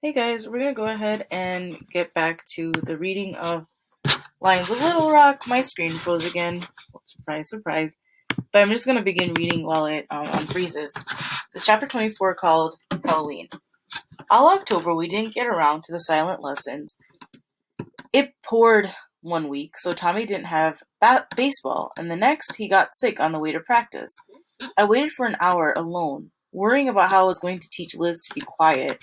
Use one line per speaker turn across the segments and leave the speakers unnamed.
Hey guys, we're gonna go ahead and get back to the reading of Lions of Little Rock. My screen froze again. Surprise, surprise. But I'm just gonna begin reading while it unfreezes. It's chapter 24 called Halloween. All October, we didn't get around to the silent lessons. It poured one week, so Tommy didn't have baseball, and the next, he got sick on the way to practice. I waited for an hour alone, worrying about how I was going to teach Liz to be quiet,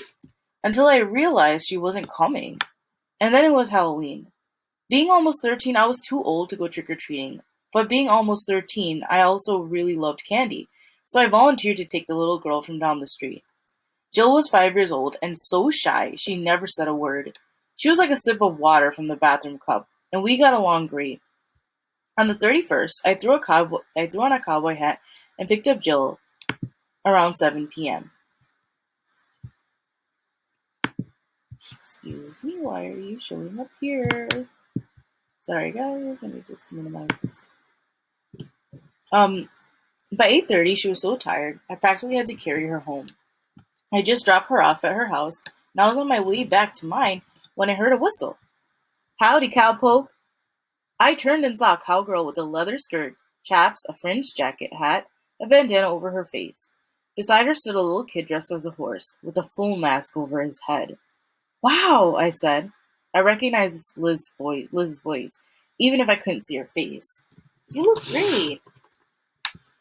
until I realized she wasn't coming. And then it was Halloween. Being almost 13, I was too old to go trick or treating. But being almost 13, I also really loved candy. So I volunteered to take the little girl from down the street. Jill was 5 years old and so shy, she never said a word. She was like a sip of water from the bathroom cup, and we got along great. On the 31st, I threw on a cowboy hat and picked up Jill around 7 p.m. Excuse me, why are you showing up here? Sorry guys, let me just minimize this. By 8:30, she was so tired, I practically had to carry her home. I just dropped her off at her house, and I was on my way back to mine when I heard a whistle. Howdy, cowpoke! I turned and saw a cowgirl with a leather skirt, chaps, a fringed jacket, hat, a bandana over her face. Beside her stood a little kid dressed as a horse, with a full mask over his head. Wow, I said. I recognized Liz's voice, even if I couldn't see her face. You look great.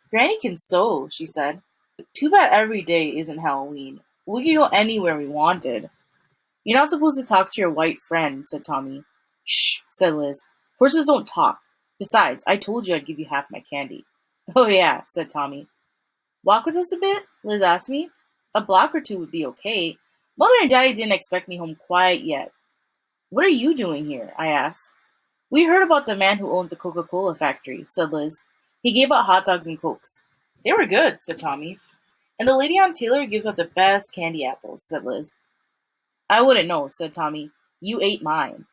Granny can sew, she said. Too bad every day isn't Halloween. We could go anywhere we wanted. You're not supposed to talk to your white friend, said Tommy. Shh, said Liz. Horses don't talk. Besides, I told you I'd give you half my candy. Oh yeah, said Tommy. Walk with us a bit? Liz asked me. A block or two would be okay. Mother and Daddy didn't expect me home quiet yet. What are you doing here? I asked. We heard about the man who owns the Coca-Cola factory, said Liz. He gave out hot dogs and cokes. They were good, said Tommy. And the lady on Taylor gives out the best candy apples, said Liz. I wouldn't know, said Tommy. You ate mine.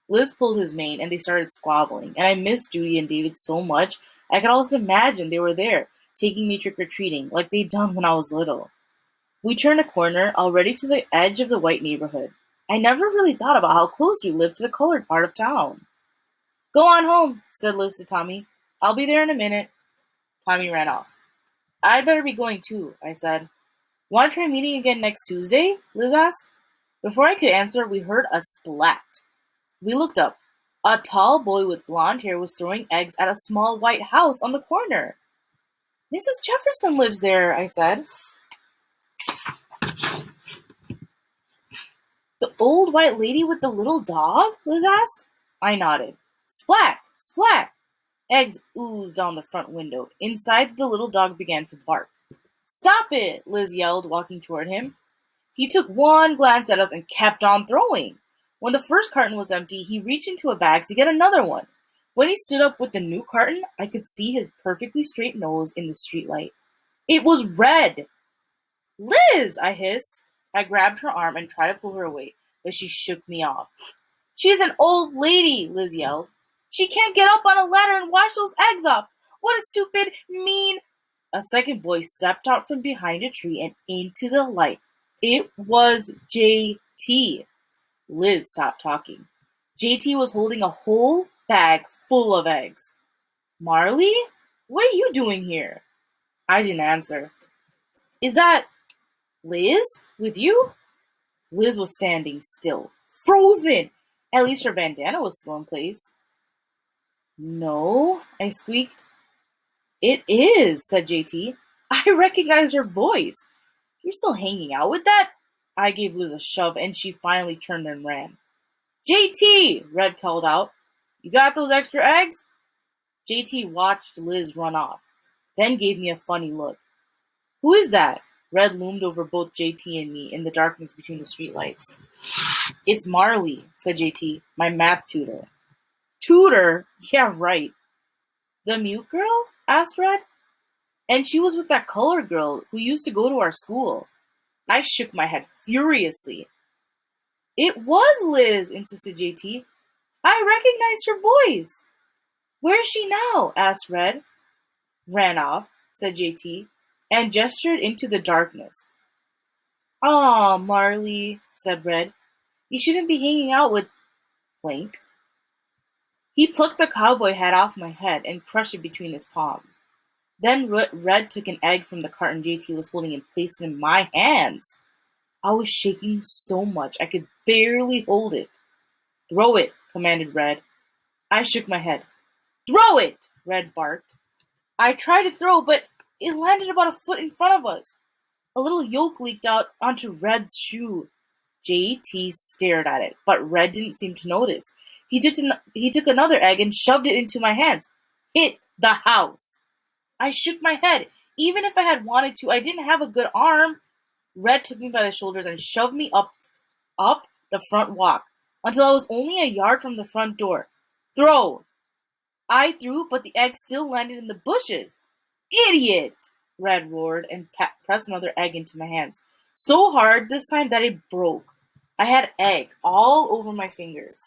Liz pulled his mane and they started squabbling, and I missed Judy and David so much I could almost imagine they were there, taking me trick-or-treating, like they'd done when I was little. We turned a corner, already to the edge of the white neighborhood. I never really thought about how close we lived to the colored part of town. Go on home, said Liz to Tommy. I'll be there in a minute. Tommy ran off. I'd better be going too, I said. Want to try meeting again next Tuesday? Liz asked. Before I could answer, we heard a splat. We looked up. A tall boy with blonde hair was throwing eggs at a small white house on the corner. Mrs. Jefferson lives there, I said. The old white lady with the little dog? Liz asked. I nodded. Splat! Splat! Eggs oozed down the front window. Inside, the little dog began to bark. Stop it! Liz yelled, walking toward him. He took one glance at us and kept on throwing. When the first carton was empty, he reached into a bag to get another one. When he stood up with the new carton, I could see his perfectly straight nose in the streetlight. It was red! Liz! I hissed. I grabbed her arm and tried to pull her away, but she shook me off. She's an old lady, Liz yelled. She can't get up on a ladder and wash those eggs off. What a stupid, mean... A second boy stepped out from behind a tree and into the light. It was JT. Liz stopped talking. JT was holding a whole bag full of eggs. Marley? What are you doing here? I didn't answer. Is that Liz with you? Liz was standing still, frozen. At least her bandana was still in place. No, I squeaked. It is, said JT. I recognize her voice. You're still hanging out with that? I gave Liz a shove and she finally turned and ran. JT, Red called out. You got those extra eggs? JT watched Liz run off, then gave me a funny look. Who is that? Red loomed over both JT and me in the darkness between the streetlights. It's Marley, said JT, my math tutor. Tutor? Yeah, right. The mute girl? Asked Red. And she was with that colored girl who used to go to our school. I shook my head furiously. It was Liz, insisted JT. I recognized her voice. Where is she now? Asked Red. Ran off, said JT, and gestured into the darkness. Aw, Marley, said Red. You shouldn't be hanging out with Blank. He plucked the cowboy hat off my head and crushed it between his palms. Then Red took an egg from the carton JT was holding and placed it in my hands. I was shaking so much I could barely hold it. Throw it, commanded Red. I shook my head. Throw it, Red barked. I tried to throw, but it landed about a foot in front of us. A little yolk leaked out onto Red's shoe. JT stared at it, but Red didn't seem to notice. He took another egg and shoved it into my hands. Hit the house. I shook my head. Even if I had wanted to, I didn't have a good arm. Red took me by the shoulders and shoved me up the front walk until I was only a yard from the front door. Throw! I threw, but the egg still landed in the bushes. Idiot! Red roared and pressed another egg into my hands. So hard this time that it broke. I had egg all over my fingers.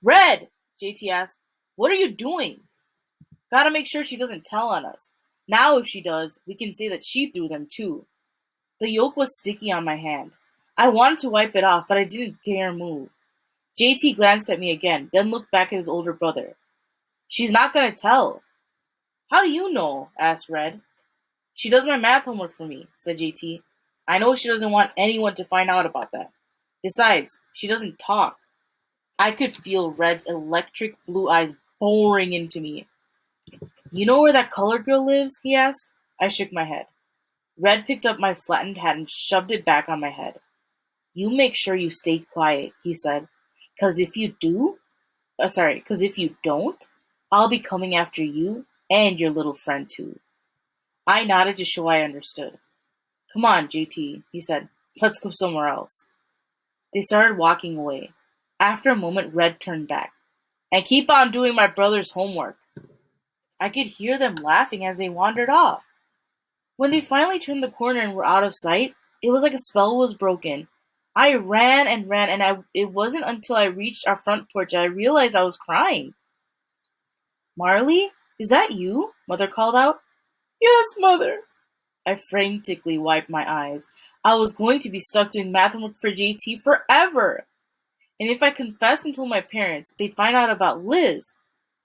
Red! JT asked, what are you doing? Gotta make sure she doesn't tell on us. Now if she does, we can say that she threw them too. The yolk was sticky on my hand. I wanted to wipe it off, but I didn't dare move. JT glanced at me again, then looked back at his older brother. She's not gonna tell. How do you know? Asked Red. She does my math homework for me, said JT. I know she doesn't want anyone to find out about that. Besides, she doesn't talk. I could feel Red's electric blue eyes boring into me. You know where that colored girl lives? He asked. I shook my head. Red picked up my flattened hat and shoved it back on my head. You make sure you stay quiet, he said. 'Cause if you don't, I'll be coming after you and your little friend too. I nodded to show I understood. Come on, JT, he said. Let's go somewhere else. They started walking away. After a moment, Red turned back. And keep on doing my brother's homework. I could hear them laughing as they wandered off. When they finally turned the corner and were out of sight, it was like a spell was broken. I ran and ran, and it wasn't until I reached our front porch that I realized I was crying. Marley, is that you? Mother called out. Yes, Mother. I frantically wiped my eyes. I was going to be stuck doing math homework for JT forever. And if I confessed and told my parents, they'd find out about Liz.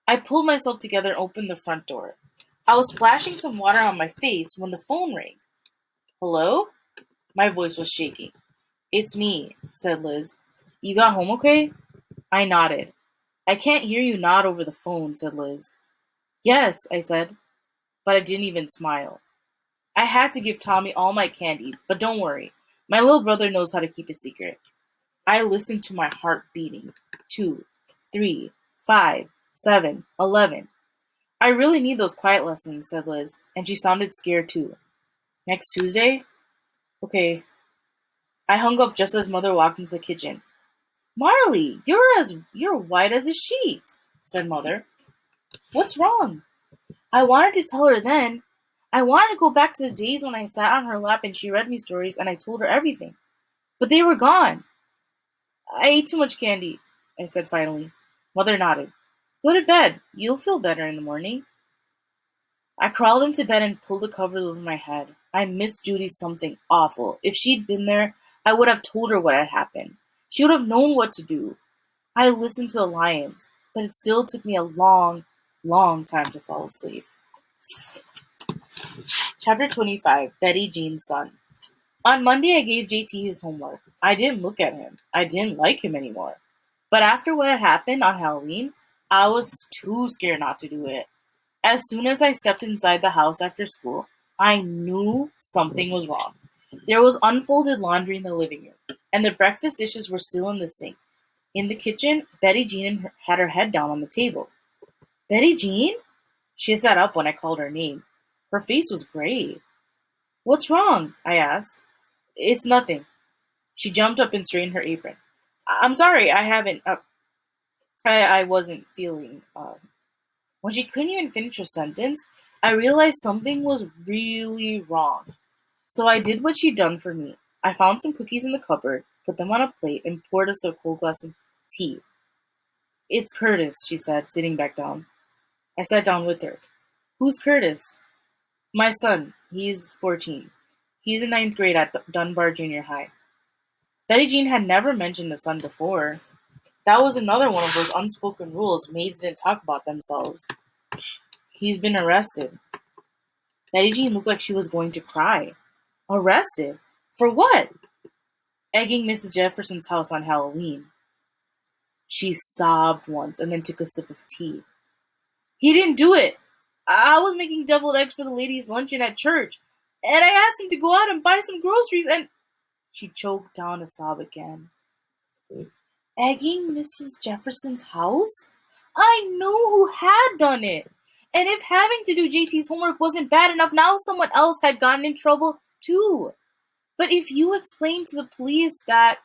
I pulled myself together and opened the front door. I was splashing some water on my face when the phone rang. Hello? My voice was shaking. It's me, said Liz. You got home okay? I nodded. I can't hear you nod over the phone, said Liz. Yes, I said, but I didn't even smile. I had to give Tommy all my candy, but don't worry. My little brother knows how to keep a secret. I listened to my heart beating. 2, 3, 5, 7, 11. I really need those quiet lessons, said Liz, and she sounded scared too. Next Tuesday? Okay. I hung up just as Mother walked into the kitchen. Marley, you're white as a sheet, said Mother. What's wrong? I wanted to tell her then. I wanted to go back to the days when I sat on her lap and she read me stories and I told her everything. But they were gone. I ate too much candy, I said finally. Mother nodded. Go to bed. You'll feel better in the morning. I crawled into bed and pulled the covers over my head. I missed Judy something awful. If she'd been there, I would have told her what had happened. She would have known what to do. I listened to the lions, but it still took me a long, long time to fall asleep. Chapter 25, Betty Jean's Son. On Monday, I gave JT his homework. I didn't look at him. I didn't like him anymore. But after what had happened on Halloween, I was too scared not to do it. As soon as I stepped inside the house after school, I knew something was wrong. There was unfolded laundry in the living room, and the breakfast dishes were still in the sink. In the kitchen, Betty Jean had her head down on the table. Betty Jean? She sat up when I called her name. Her face was grave. What's wrong? I asked. It's nothing. She jumped up and straightened her apron. I'm sorry, I haven't. I wasn't feeling. When she couldn't even finish her sentence, I realized something was really wrong. So I did what she'd done for me. I found some cookies in the cupboard, put them on a plate, and poured us a cold glass of tea. It's Curtis, she said, sitting back down. I sat down with her. Who's Curtis? My son. He's 14. He's in ninth grade at Dunbar Junior High. Betty Jean had never mentioned the son before. That was another one of those unspoken rules maids didn't talk about themselves. He's been arrested. Betty Jean looked like she was going to cry. Arrested? For what? Egging Mrs. Jefferson's house on Halloween. She sobbed once and then took a sip of tea. He didn't do it. I was making deviled eggs for the ladies' luncheon at church, and I asked him to go out and buy some groceries, and she choked down a sob again. Egging Mrs. Jefferson's house? I knew who had done it. And if having to do JT's homework wasn't bad enough, now someone else had gotten in trouble too. But if you explained to the police that...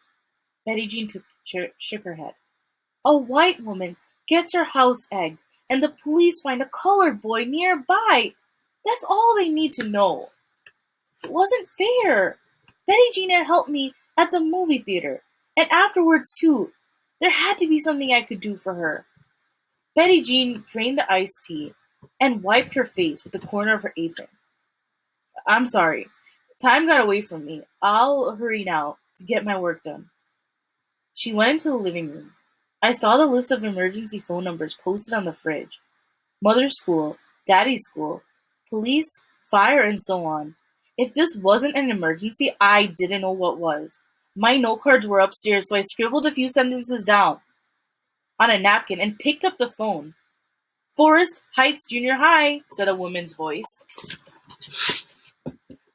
Betty Jean shook her head. A white woman gets her house egged, and the police find a colored boy nearby. That's all they need to know. It wasn't fair. Betty Jean had helped me at the movie theater, and afterwards too. There had to be something I could do for her. Betty Jean drained the iced tea and wiped her face with the corner of her apron. I'm sorry. Time got away from me. I'll hurry now to get my work done. She went into the living room. I saw the list of emergency phone numbers posted on the fridge. Mother's school, daddy's school, police, fire, and so on. If this wasn't an emergency, I didn't know what was. My note cards were upstairs, so I scribbled a few sentences down on a napkin and picked up the phone. Forest Heights Junior High, said a woman's voice.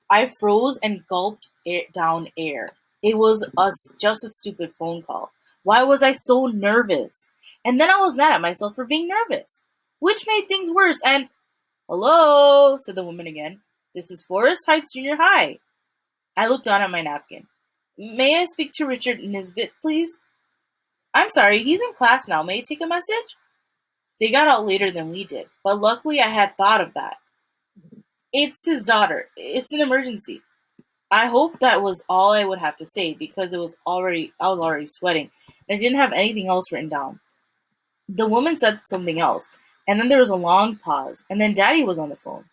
I froze and gulped down air. It was just a stupid phone call. Why was I so nervous? And then I was mad at myself for being nervous, which made things worse. And, hello, said the woman again. This is Forest Heights Junior High. I looked down at my napkin. May I speak to Richard Nisbet, please? I'm sorry, he's in class now. May I take a message? They got out later than we did, but luckily I had thought of that. It's his daughter. It's an emergency. I hoped that was all I would have to say because I was already sweating and I didn't have anything else written down. The woman said something else, and then there was a long pause, and then Daddy was on the phone.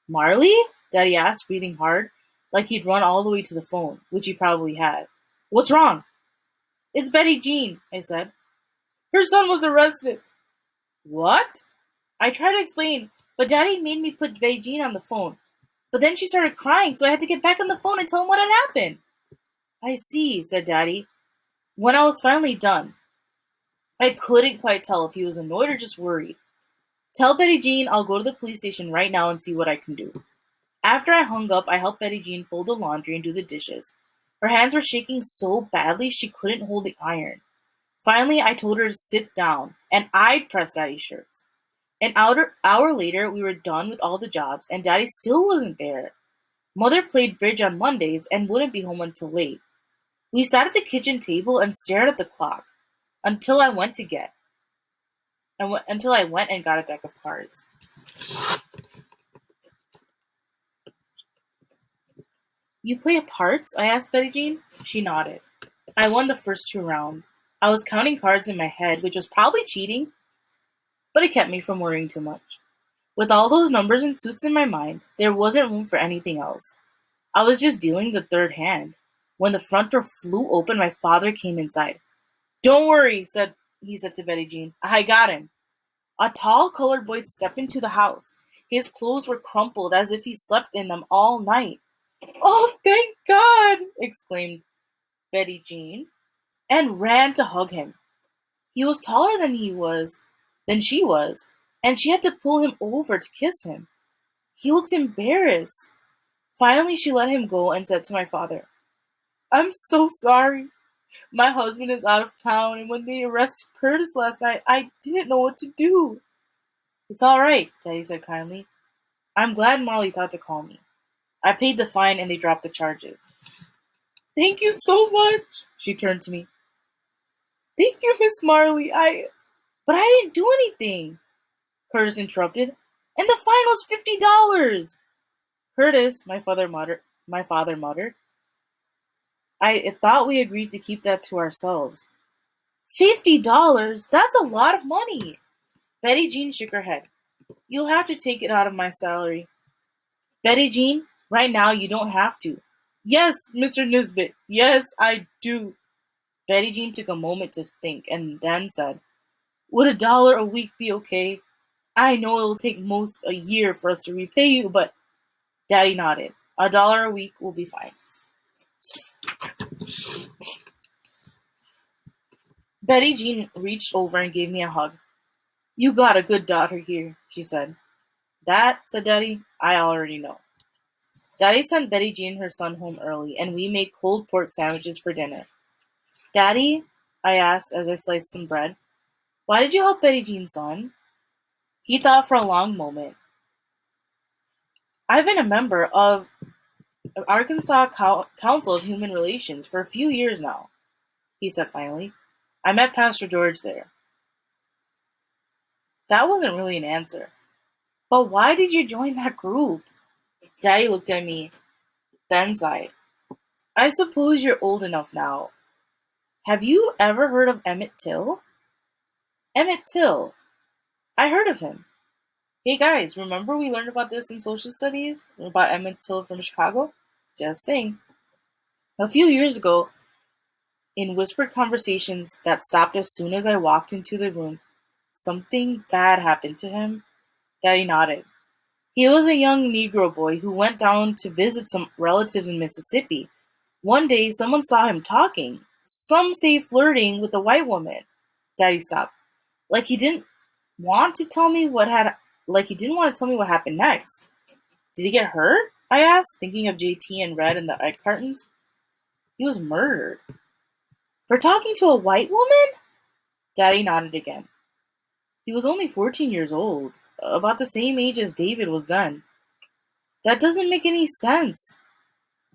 Marley? Daddy asked, breathing hard, like he'd run all the way to the phone, which he probably had. What's wrong? It's Betty Jean, I said. Her son was arrested. What? I tried to explain, but Daddy made me put Betty Jean on the phone. But then she started crying, so I had to get back on the phone and tell him what had happened. I see, said Daddy. When I was finally done, I couldn't quite tell if he was annoyed or just worried. Tell Betty Jean I'll go to the police station right now and see what I can do. After I hung up, I helped Betty Jean fold the laundry and do the dishes. Her hands were shaking so badly she couldn't hold the iron. Finally, I told her to sit down, and I'd press Daddy's shirts. An hour later, we were done with all the jobs, and Daddy still wasn't there. Mother played bridge on Mondays and wouldn't be home until late. We sat at the kitchen table and stared at the clock until I went and got a deck of cards. You play parts? I asked Betty Jean. She nodded. I won the first 2 rounds. I was counting cards in my head, which was probably cheating, but it kept me from worrying too much. With all those numbers and suits in my mind, there wasn't room for anything else. I was just dealing the third hand. When the front door flew open, my father came inside. Don't worry, he said to Betty Jean. I got him. A tall colored boy stepped into the house. His clothes were crumpled as if he slept in them all night. Oh, thank God! Exclaimed Betty Jean, and ran to hug him. He was taller than she was, and she had to pull him over to kiss him. He looked embarrassed. Finally, she let him go and said to my father, I'm so sorry. My husband is out of town, and when they arrested Curtis last night, I didn't know what to do. It's all right, Daddy said kindly. I'm glad Marley thought to call me. I paid the fine, and they dropped the charges. Thank you so much, she turned to me. Thank you, Miss Marley. But I didn't do anything, Curtis interrupted. And the fine was $50. Curtis, my father muttered. I thought we agreed to keep that to ourselves. $50? That's a lot of money. Betty Jean shook her head. You'll have to take it out of my salary. Betty Jean, right now you don't have to. Yes, Mr. Nisbet. Yes, I do. Betty Jean took a moment to think and then said, Would $1 a week be okay? I know it'll take most a year for us to repay you, but Daddy nodded. $1 a week will be fine. Betty Jean reached over and gave me a hug. You got a good daughter here, she said. That, said Daddy, I already know. Daddy sent Betty Jean and her son home early, and we made cold pork sandwiches for dinner. Daddy, I asked as I sliced some bread, why did you help Betty Jean's son? He thought for a long moment. I've been a member of Arkansas Council of Human Relations for a few years now, he said finally. I met Pastor George there. That wasn't really an answer. But why did you join that group? Daddy looked at me, then sighed. I suppose you're old enough now. Have you ever heard of Emmett Till? Emmett Till. I heard of him. Hey guys, remember we learned about this in social studies? About Emmett Till from Chicago? Just saying. A few years ago, in whispered conversations that stopped as soon as I walked into the room, something bad happened to him. Daddy nodded. He was a young Negro boy who went down to visit some relatives in Mississippi. One day, someone saw him talking. Some say flirting with a white woman. Daddy stopped. Like he didn't want to tell me what happened next. Did he get hurt? I asked, thinking of JT and Red and the egg cartons. He was murdered. For talking to a white woman? Daddy nodded again. He was only 14 years old, about the same age as David was then. That doesn't make any sense.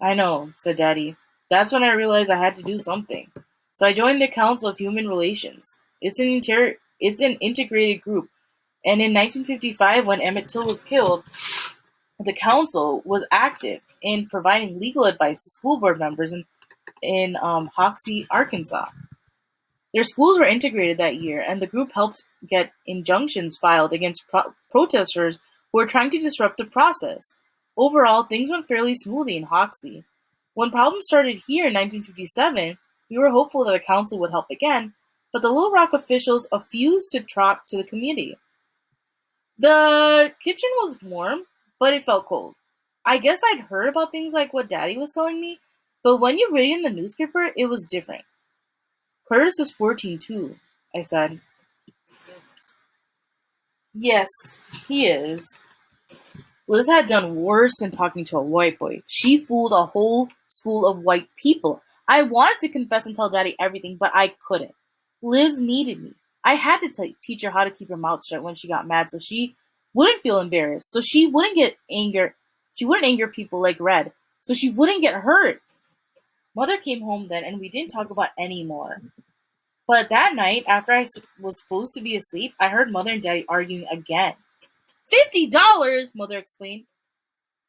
I know, said Daddy. That's when I realized I had to do something. So I joined the Council of Human Relations. It's an integrated group. And in 1955, when Emmett Till was killed, the council was active in providing legal advice to school board members in Hoxie, Arkansas. Their schools were integrated that year, and the group helped get injunctions filed against protesters who were trying to disrupt the process. Overall, things went fairly smoothly in Hoxie. When problems started here in 1957, we were hopeful that the council would help again, but the Little Rock officials refused to talk to the community. The kitchen was warm, but it felt cold. I guess I'd heard about things like what Daddy was telling me, but when you read it in the newspaper, it was different. Curtis is 14 too, I said. Yes, he is. Liz had done worse than talking to a white boy. She fooled a whole school of white people. I wanted to confess and tell Daddy everything, but I couldn't. Liz needed me. I had to teach her how to keep her mouth shut when she got mad so she wouldn't feel embarrassed, so she wouldn't get anger. She wouldn't anger people like Red, so she wouldn't get hurt. Mother came home then, and we didn't talk about any more. But that night, after I was supposed to be asleep, I heard Mother and Daddy arguing again. $50, Mother exclaimed.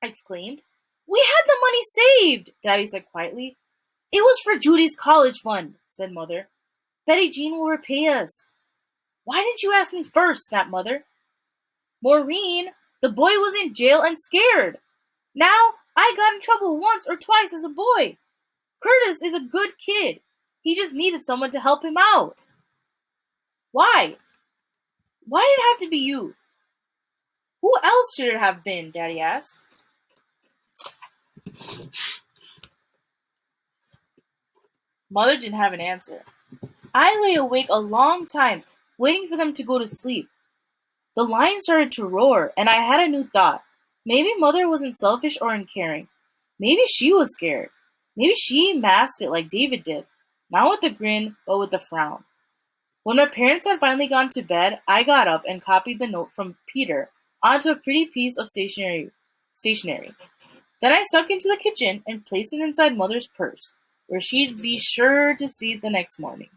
We had the money saved, Daddy said quietly. It was for Judy's college fund, said Mother. Betty Jean will repay us. Why didn't you ask me first, snapped Mother. Maureen, the boy was in jail and scared. Now, I got in trouble once or twice as a boy. Curtis is a good kid. He just needed someone to help him out. Why? Why did it have to be you? Who else should it have been, Daddy asked. Mother didn't have an answer. I lay awake a long time, waiting for them to go to sleep. The lion started to roar, and I had a new thought. Maybe Mother wasn't selfish or uncaring. Maybe she was scared. Maybe she masked it like David did. Not with a grin, but with a frown. When my parents had finally gone to bed, I got up and copied the note from Peter onto a pretty piece of stationery. Then I stuck into the kitchen and placed it inside Mother's purse, where she'd be sure to see it the next morning.